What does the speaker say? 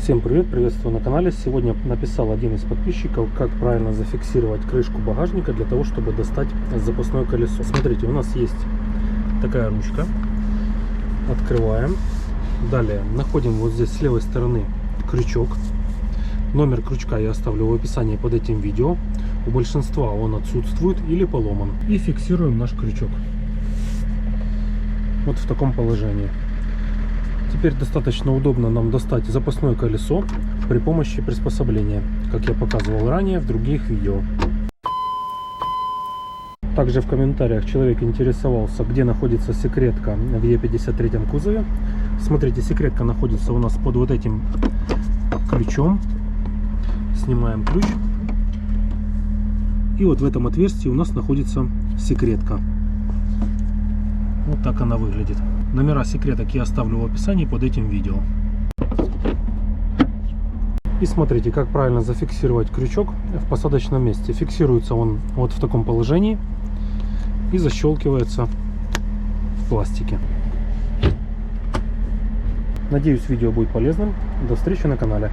Всем привет, приветствую на канале. Сегодня написал один из подписчиков, как правильно зафиксировать крышку багажника для того, чтобы достать запасное колесо. Смотрите, у нас есть такая ручка. Открываем. Далее находим вот здесь с левой стороны крючок. Номер крючка я оставлю в описании под этим видео. У большинства он отсутствует или поломан. И фиксируем наш крючок. Вот в таком положении. Теперь достаточно удобно нам достать запасное колесо при помощи приспособления, как я показывал ранее в других видео. Также в комментариях человек интересовался, где находится секретка в Е53 кузове. Смотрите, секретка находится у нас под вот этим ключом. Снимаем ключ. И вот в этом отверстии у нас находится секретка. Вот так она выглядит. Номера секреток я оставлю в описании под этим видео. И смотрите, как правильно зафиксировать крючок в посадочном месте. Фиксируется он вот в таком положении и защелкивается в пластике. Надеюсь, видео будет полезным. До встречи на канале.